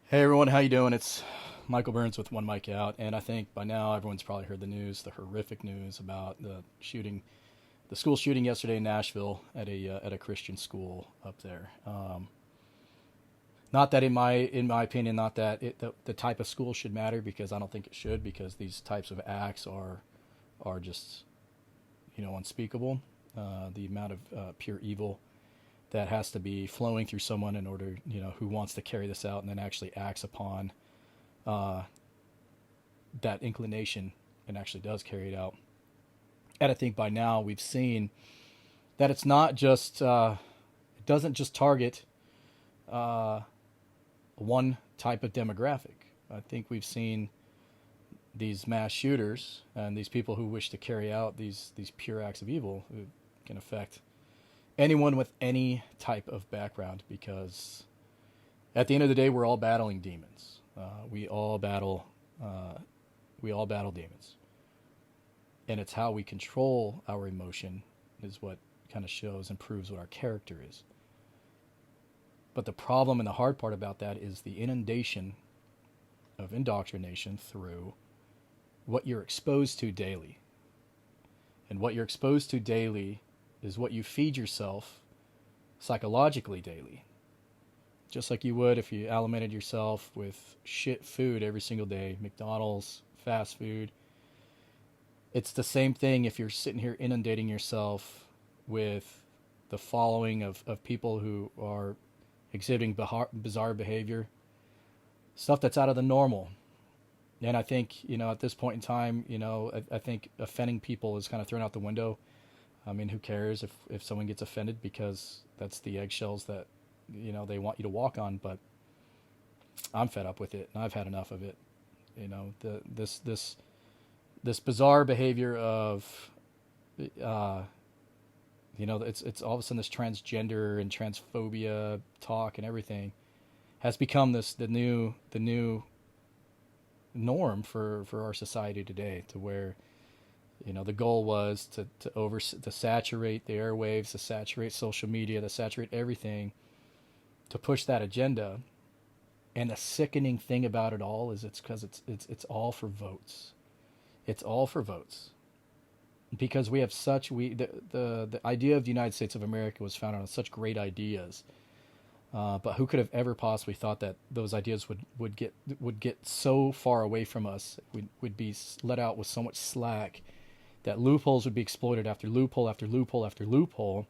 Hey everyone, how you doing? It's Michael Burns with One Mic Out, and I think by now everyone's probably heard the news, the horrific news about the shooting, the school shooting yesterday in Nashville at a Christian school up there. Not that in my opinion, not that the type of school should matter, because I don't think it should, because these types of acts are just unspeakable. The amount of pure evil that has to be flowing through someone in order, who wants to carry this out and then actually acts upon uh, that inclination and actually does carry it out. And I think by now we've seen that it's not just, it doesn't just target uh, one type of demographic. I think we've seen these mass shooters and these people who wish to carry out these pure acts of evil who can affect anyone with any type of background, because at the end of the day, we're all battling demons. Uh, we all battle demons, and it's how we control our emotion is what kind of shows and proves what our character is. But the problem and the hard part about that is the inundation of indoctrination through what you're exposed to daily. And what you're exposed to daily is what you feed yourself psychologically daily. Just like you would if you alimentated yourself with shit food every single day, McDonald's, fast food. It's the same thing if you're sitting here inundating yourself with the following of people who are exhibiting bizarre behavior, stuff that's out of the normal. And I think, at this point in time, I think offending people is kind of thrown out the window. I mean, who cares if someone gets offended, because that's the eggshells that, they want you to walk on. But I'm fed up with it, and I've had enough of it. This bizarre behavior of, it's all of a sudden this transgender and transphobia talk and everything has become the new norm for our society today, to where the goal was to saturate the airwaves, to saturate social media, to saturate everything, to push that agenda. And the sickening thing about it all is it's because it's all for votes. It's all for votes, because we have such the idea of the United States of America was founded on such great ideas. But who could have ever possibly thought that those ideas would get so far away from us? Would be let out with so much slack, that loopholes would be exploited after loophole after loophole after loophole.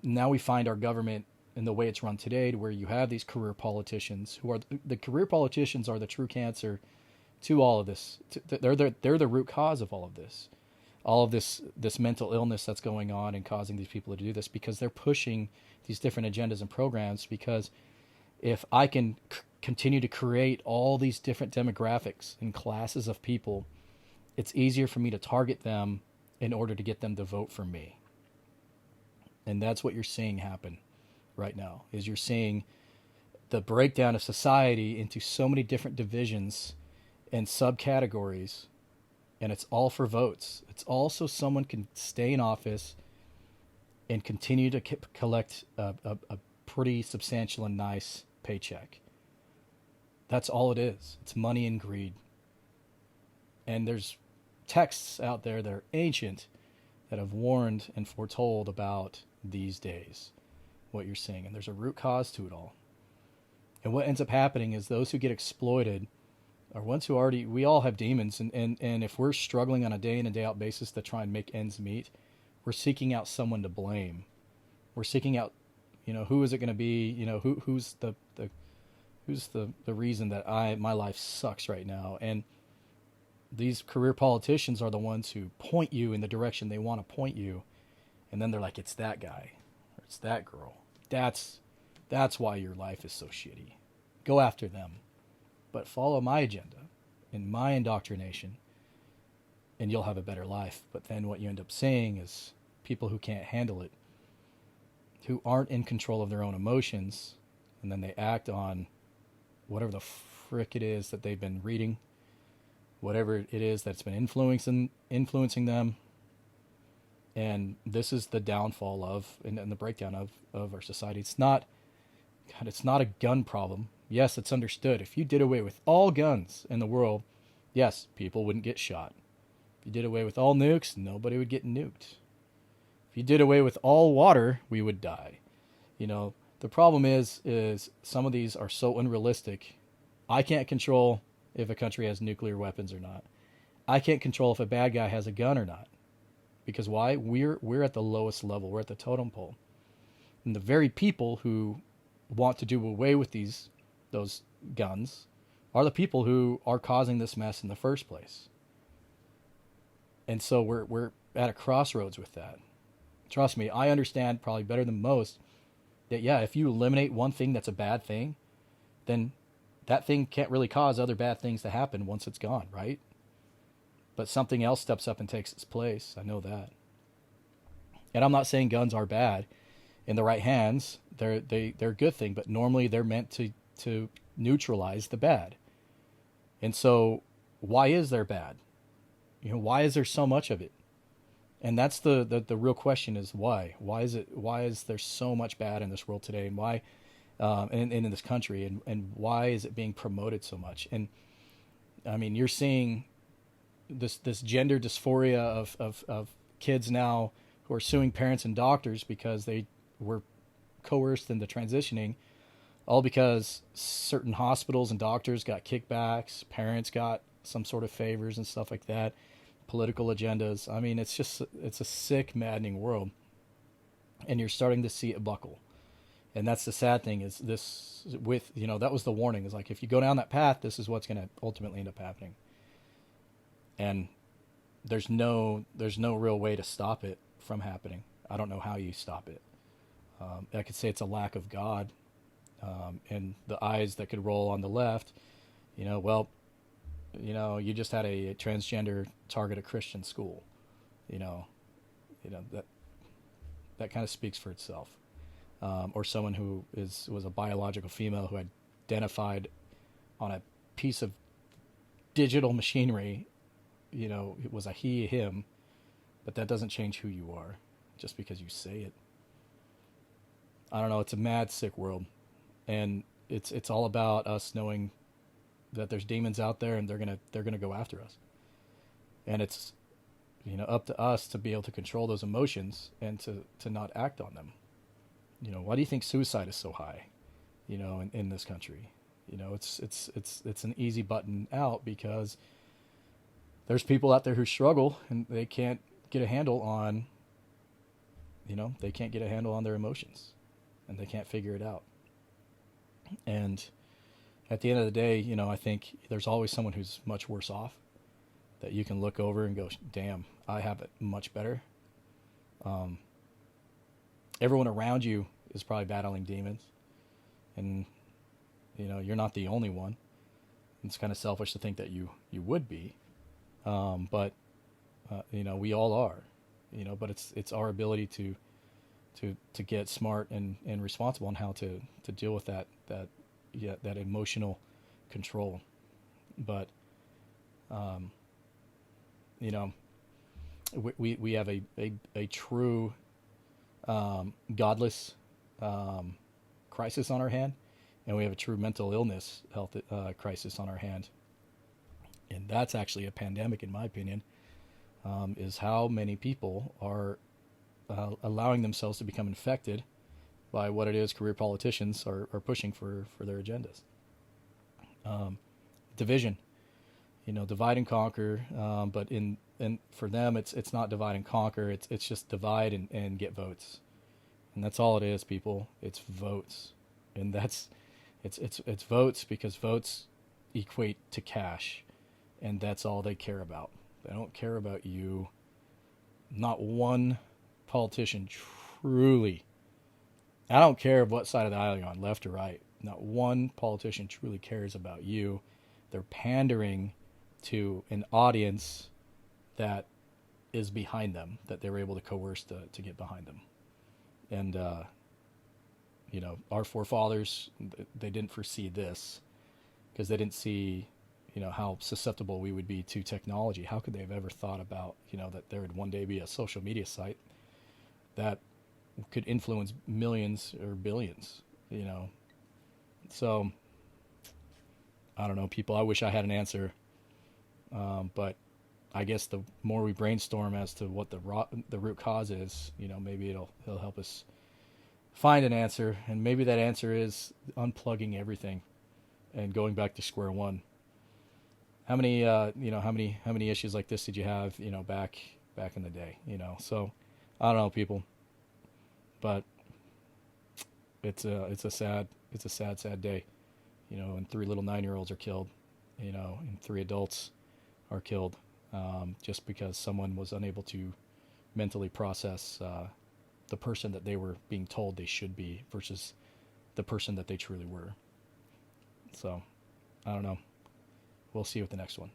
Now we find our government in the way it's run today, to where you have these career politicians who are the career politicians are the true cancer to all of this. They're the root cause of all of this mental illness that's going on and causing these people to do this, because they're pushing these different agendas and programs. Because if I can continue to create all these different demographics and classes of people, it's easier for me to target them in order to get them to vote for me. And that's what you're seeing happen right now, is you're seeing the breakdown of society into so many different divisions and subcategories, and it's all for votes. It's all so someone can stay in office and continue to collect a pretty substantial and nice paycheck. That's all it is. It's money and greed. And there's texts out there that are ancient that have warned and foretold about these days, what you're seeing. And there's a root cause to it all. And what ends up happening is those who get exploited are ones who already, we all have demons. And if we're struggling on a day in and day out basis to try and make ends meet, we're seeking out someone to blame. We're seeking out, who is it going to be? Who's the reason that my life sucks right now? And these career politicians are the ones who point you in the direction they want to point you, and then they're like, it's that guy or it's that girl. That's why your life is so shitty. Go after them, but follow my agenda and my indoctrination, and you'll have a better life. But then what you end up seeing is people who can't handle it, who aren't in control of their own emotions, and then they act on whatever the frick it is that they've been reading, whatever it is that's been influencing them. And this is the downfall of and the breakdown of our society. It's not a gun problem. Yes, it's understood. If you did away with all guns in the world, yes, people wouldn't get shot. If you did away with all nukes, nobody would get nuked. If you did away with all water, we would die. You know, the problem is some of these are so unrealistic. I can't control if a country has nuclear weapons or not. I can't control if a bad guy has a gun or not. Because why? We're at the lowest level. We're at the totem pole. And the very people who want to do away with those guns are the people who are causing this mess in the first place. And so we're at a crossroads with that. Trust me, I understand probably better than most that, yeah, if you eliminate one thing that's a bad thing, then that thing can't really cause other bad things to happen once it's gone, right? But something else steps up and takes its place. I know that. And I'm not saying guns are bad. In the right hands, they're a good thing, but normally they're meant to neutralize the bad. And so why is there bad? You know, why is there so much of it? And that's the real question is why? Why is there so much bad in this world today, and why and in this country, and why is it being promoted so much? And I mean, you're seeing this gender dysphoria of kids now who are suing parents and doctors because they were coerced into transitioning, all because certain hospitals and doctors got kickbacks, parents got some sort of favors and stuff like that, political agendas. I mean, it's a sick, maddening world, and you're starting to see it buckle. And that's the sad thing is this with, you know, that was the warning, is like, if you go down that path, this is what's going to ultimately end up happening. And there's no real way to stop it from happening. I don't know how you stop it. I could say it's a lack of God, and the eyes that could roll on the left. You know, well, you know, you just had a transgender target a Christian school. You know that kind of speaks for itself. Or someone who was a biological female who identified on a piece of digital machinery. You know, it was a he, him, but that doesn't change who you are just because you say it. I don't know. It's a mad, sick world, and it's all about us knowing that there's demons out there, and they're gonna go after us. And it's, you know, up to us to be able to control those emotions and to not act on them. You know, why do you think suicide is so high? You know, in this country, you know, it's an easy button out because there's people out there who struggle and they can't get a handle on, you know, they can't get a handle on their emotions, and they can't figure it out. And at the end of the day, you know, I think there's always someone who's much worse off that you can look over and go, damn, I have it much better. Everyone around you is probably battling demons, and, you know, you're not the only one. It's kind of selfish to think that you would be, but you know, we all are, you know, but it's our ability to get smart and responsible on how to deal with that emotional control. But you know, we have a true godless crisis on our hand, and we have a true mental illness health crisis on our hand. And that's actually a pandemic, in my opinion, is how many people are allowing themselves to become infected by what it is career politicians are pushing for their agendas. Division, you know, divide and conquer, but in for them it's not divide and conquer, it's just divide and get votes. And that's all it is, people. It's votes. And that's it's votes, because votes equate to cash, and that's all they care about. They don't care about you. Not one politician truly, I don't care what side of the aisle you're on, left or right, not one politician truly cares about you. They're pandering to an audience that is behind them, that they were able to coerce to get behind them. And you know, our forefathers, they didn't foresee this, because they didn't see, you know, how susceptible we would be to technology. How could they have ever thought about, you know, that there would one day be a social media site that could influence millions or billions, you know? So I don't know, people. I wish I had an answer, but I guess the more we brainstorm as to what the root cause is, maybe it'll help us find an answer, and maybe that answer is unplugging everything and going back to square one. How many issues like this did you have, back in the day, So I don't know, people, but it's a sad day, and three little 9-year-olds are killed, and three adults are killed, just because someone was unable to mentally process the person that they were being told they should be versus the person that they truly were. So I don't know. We'll see you with the next one.